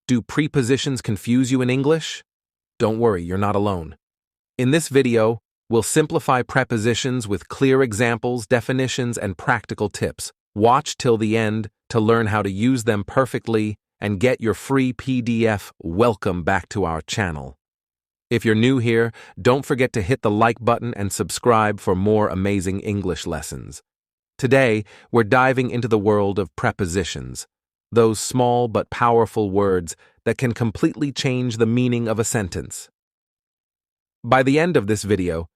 Do prepositions confuse you in English? Don't worry, you're not alone. In this video, we'll simplify prepositions with clear examples, definitions, and practical tips. Watch till the end to learn how to use them perfectly and get your free PDF. Welcome back to our channel. If you're new here, don't forget to hit the like button and subscribe for more amazing English lessons. Today, we're diving into the world of prepositions, those small but powerful words that can completely change the meaning of a sentence. By the end of this video,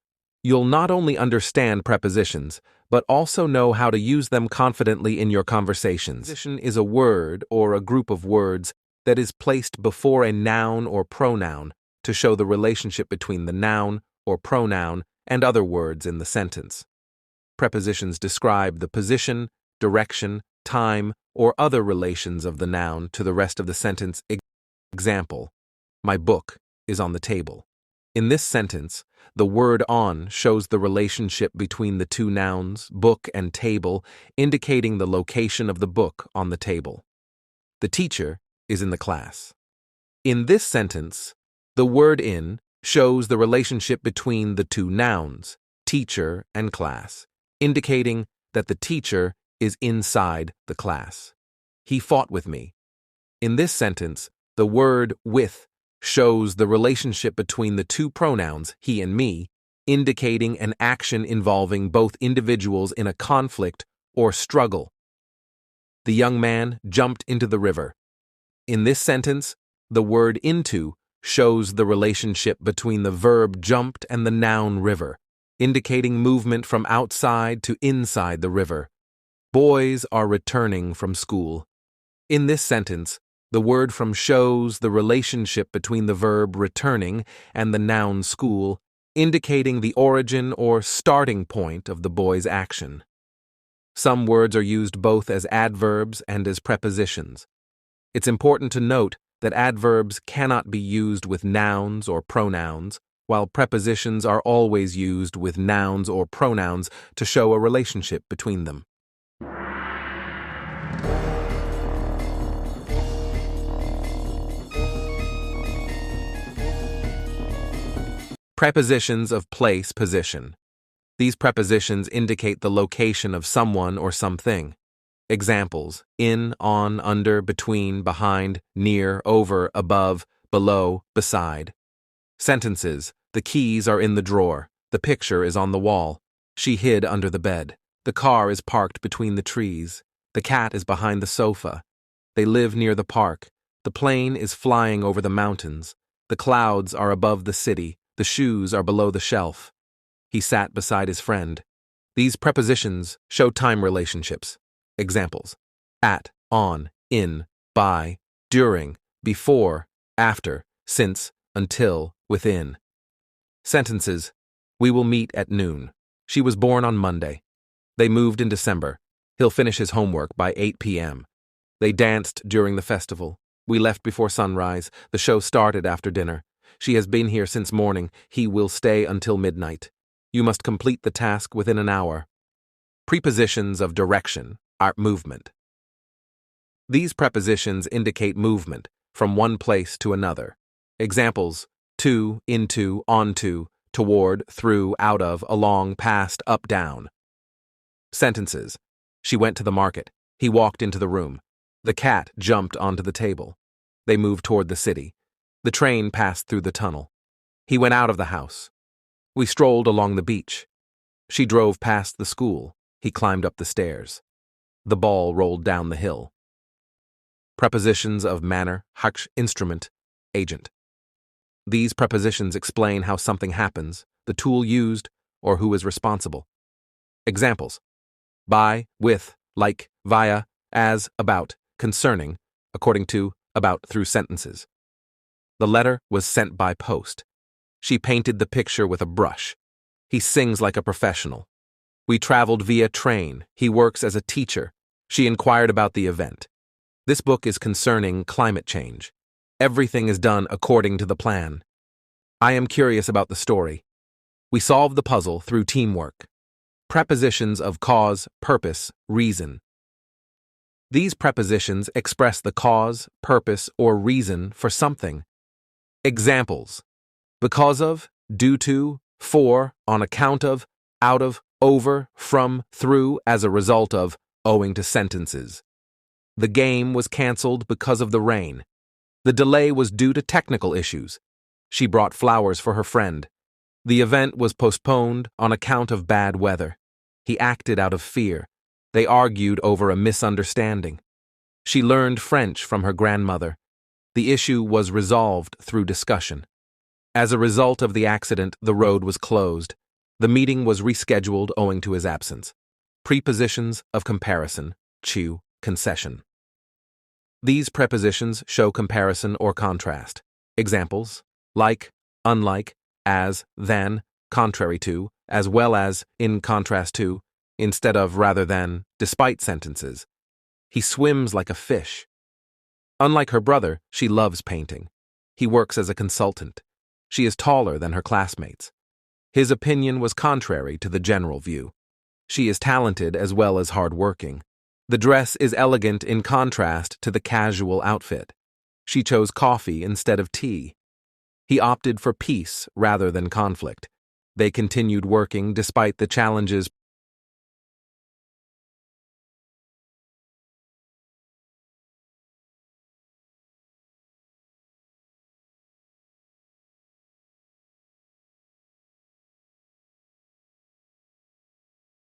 you'll not only understand prepositions, but also know how to use them confidently in your conversations. Preposition is a word or a group of words that is placed before a noun or pronoun to show the relationship between the noun or pronoun and other words in the sentence. Prepositions describe the position, direction, time, or other relations of the noun to the rest of the sentence. Example, my book is on the table. In this sentence, the word on shows the relationship between the two nouns, book and table, indicating the location of the book on the table. The teacher is in the class. In this sentence, the word in shows the relationship between the two nouns, teacher and class, indicating that the teacher is inside the class. He fought with me. In this sentence, the word with shows the relationship between the two pronouns, he and me, indicating an action involving both individuals in a conflict or struggle. The young man jumped into the river. In this sentence, the word into shows the relationship between the verb jumped and the noun river, indicating movement from outside to inside the river. Boys are returning from school. In this sentence, the word from shows the relationship between the verb returning and the noun school, indicating the origin or starting point of the boy's action. Some words are used both as adverbs and as prepositions. It's important to note that adverbs cannot be used with nouns or pronouns, while prepositions are always used with nouns or pronouns to show a relationship between them. Prepositions of place, position. These prepositions indicate the location of someone or something. Examples: in, on, under, between, behind, near, over, above, below, beside. Sentences: the keys are in the drawer. The picture is on the wall. She hid under the bed. The car is parked between the trees. The cat is behind the sofa. They live near the park. The plane is flying over the mountains. The clouds are above the city. The shoes are below the shelf. He sat beside his friend. These prepositions show time relationships. Examples: at, on, in, by, during, before, after, since, until, within. Sentences: we will meet at noon. She was born on Monday. They moved in December. He'll finish his homework by 8 p.m. They danced during the festival. We left before sunrise. The show started after dinner. She has been here since morning. He will stay until midnight. You must complete the task within an hour. Prepositions of direction are movement. These prepositions indicate movement from one place to another. Examples: to, into, onto, toward, through, out of, along, past, up, down. Sentences: she went to the market. He walked into the room. The cat jumped onto the table. They moved toward the city. The train passed through the tunnel. He went out of the house. We strolled along the beach. She drove past the school. He climbed up the stairs. The ball rolled down the hill. Prepositions of manner, instrument, agent. These prepositions explain how something happens, the tool used, or who is responsible. Examples: by, with, like, via, as, about, concerning, according to, about, through sentences. The letter was sent by post. She painted the picture with a brush. He sings like a professional. We traveled via train. He works as a teacher. She inquired about the event. This book is concerning climate change. Everything is done according to the plan. I am curious about the story. We solved the puzzle through teamwork. Prepositions of cause, purpose, reason. These prepositions express the cause, purpose, or reason for something. Examples: because of, due to, for, on account of, out of, over, from, through, as a result of, owing to sentences. The game was canceled because of the rain. The delay was due to technical issues. She brought flowers for her friend. The event was postponed on account of bad weather. He acted out of fear. They argued over a misunderstanding. She learned French from her grandmother. The issue was resolved through discussion. As a result of the accident, the road was closed. The meeting was rescheduled owing to his absence. Prepositions of comparison, chew, concession. These prepositions show comparison or contrast. Examples: like, unlike, as, than, contrary to, as well as, in contrast to, instead of, rather than, despite sentences. He swims like a fish. Unlike her brother, she loves painting. He works as a consultant. She is taller than her classmates. His opinion was contrary to the general view. She is talented as well as hard-working. The dress is elegant in contrast to the casual outfit. She chose coffee instead of tea. He opted for peace rather than conflict. They continued working despite the challenges